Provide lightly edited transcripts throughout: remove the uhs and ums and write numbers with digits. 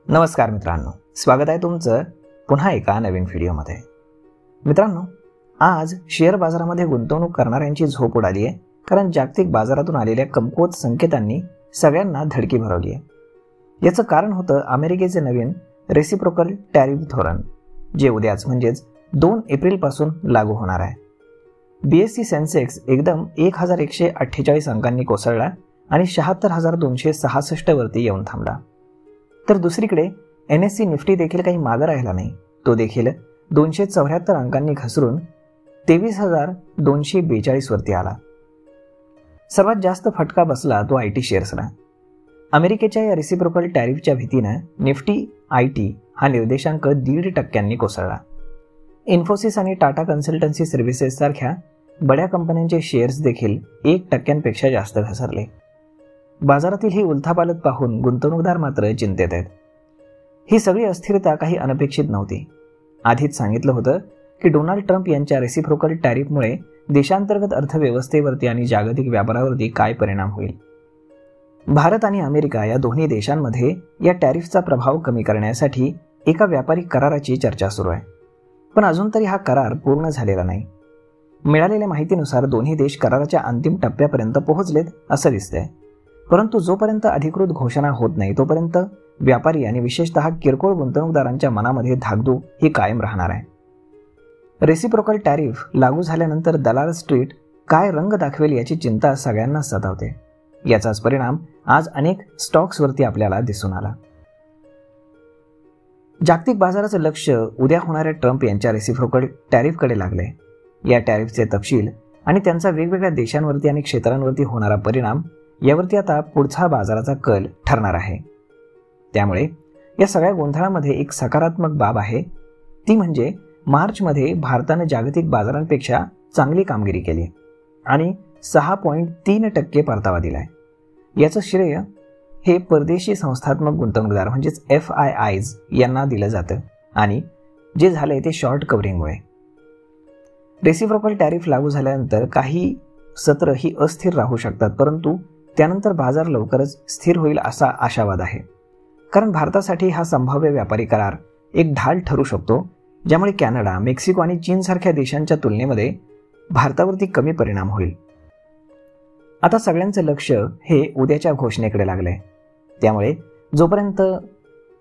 नमस्कार मित्रांनो, स्वागत आहे तुमचं पुन्हा एका नवीन व्हिडिओमध्ये। मित्रांनो, आज शेअर बाजारामध्ये गुंतवणूक करणाऱ्यांची झोप उडाली आहे, कारण जागतिक बाजारातून आलेल्या कमकुवत संकेतांनी सगळ्यांना धडकी भरवली आहे। याचं कारण होतं अमेरिकेचे नवीन रेसिप्रोकल टॅरिफ धोरण, जे उद्याच म्हणजेच 2 एप्रिलपासून लागू होणार आहे। BSE सेन्सेक्स एकदम 1148 अंकांनी कोसळला आणि 76,266 वरती येऊन थांबला। तर दुसरीकडे NSE निफ्टी देखील काही मागे राहिला नाही, तो देखील 274 अंकांनी घसरून 23,242 वरती आला। सर्वात जास्त फटका बसला तो IT शेअर्सला। अमेरिकेच्या या रेसिप्रोकल टॅरिफच्या भीतीनं निफ्टी IT हा निर्देशांक 1.5% कोसळला। इन्फोसिस आणि टाटा कन्सल्टन्सी सर्व्हिसेस सारख्या बड्या कंपन्यांचे शेअर्स देखील 1% जास्त घसरले। बाजारातील ही उलथापालथ पाहून गुंतवणूकदार मात्र चिंतेत आहेत। ही सगळी अस्थिरता काही अनपेक्षित नव्हती। आधीच सांगितलं होतं की डोनाल्ड ट्रम्प यांच्या रेसिप्रोकल टॅरिफमुळे देशांतर्गत अर्थव्यवस्थेवरती आणि जागतिक व्यापारावरती काय परिणाम होईल। भारत आणि अमेरिका या दोन्ही देशांमध्ये या टॅरिफचा प्रभाव कमी करण्यासाठी एका व्यापारी कराराची चर्चा सुरू आहे, पण अजून तरी हा करार पूर्ण झालेला नाही। मिळालेल्या माहितीनुसार दोन्ही देश कराराच्या अंतिम टप्प्यापर्यंत पोहोचलेत असं दिसतंय, परंतु जोपर्यंत अधिकृत घोषणा होत नाही तोपर्यंत व्यापारी आणि विशेषतः किरकोळ गुंतवणूकदारांच्या मनामध्ये धाकधूक ही कायम राहणार आहे। रेसिप्रोकल टॅरिफ लागू झाल्यानंतर दलाल स्ट्रीट काय रंग दाखवेल याची चिंता सगळ्यांना सतावते। याचाच परिणाम आज अनेक स्टॉक्सवरती आपल्याला दिसून आला। जागतिक बाजाराचं लक्ष उद्या होणाऱ्या ट्रम्प यांच्या रेसिप्रोकल टॅरिफकडे लागले। या टॅरिफचे तपशील आणि त्यांचा वेगवेगळ्या देशांवरती आणि क्षेत्रांवरती होणारा परिणाम यावरती आता पुढचा बाजाराचा कल ठरणार आहे। त्यामुळे या सगळ्या गोंधळामध्ये एक सकारात्मक बाब आहे, ती म्हणजे मार्चमध्ये भारताने जागतिक बाजारांपेक्षा चांगली कामगिरी केली आणि 6.3% परतावा दिलाय। याचं श्रेय हे परदेशी संस्थात्मक गुंतवणूकदार म्हणजेच FIIs यांना दिलं जातं आणि जे झालंय ते शॉर्ट कव्हरिंगमुळे। रेसिप्रोकल टॅरिफ लागू झाल्यानंतर काही सत्र ही अस्थिर राहू शकतात, परंतु त्यानंतर बाजार लवकरच स्थिर होईल असा आशावाद आहे, कारण भारतासाठी हा संभाव्य व्यापारी करार एक ढाल ठरू शकतो, ज्यामुळे कॅनडा, मेक्सिको आणि चीन सारख्या देशांच्या तुलनेमध्ये भारतावरती कमी परिणाम होईल। आता सगळ्यांचं लक्ष हे उद्याच्या घोषणेकडे लागलंय। त्यामुळे जोपर्यंत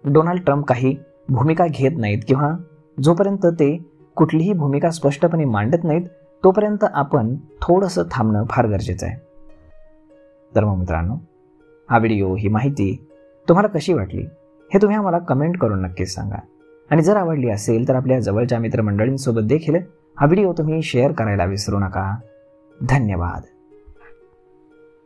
डोनाल्ड ट्रम्प काही भूमिका घेत नाहीत किंवा जोपर्यंत ते कुठलीही भूमिका स्पष्टपणे मांडत नाहीत, तोपर्यंत आपण थोडंसं थांबणं फार गरजेचं आहे। तर मग मित्रांनो, हा व्हिडिओ, ही माहिती तुम्हाला कशी वाटली हे तुम्ही आम्हाला कमेंट करून नक्कीच सांगा, आणि जर आवडली असेल तर आपल्या जवळच्या मित्रमंडळींसोबत देखील हा व्हिडिओ तुम्ही शेअर करायला विसरू नका। धन्यवाद।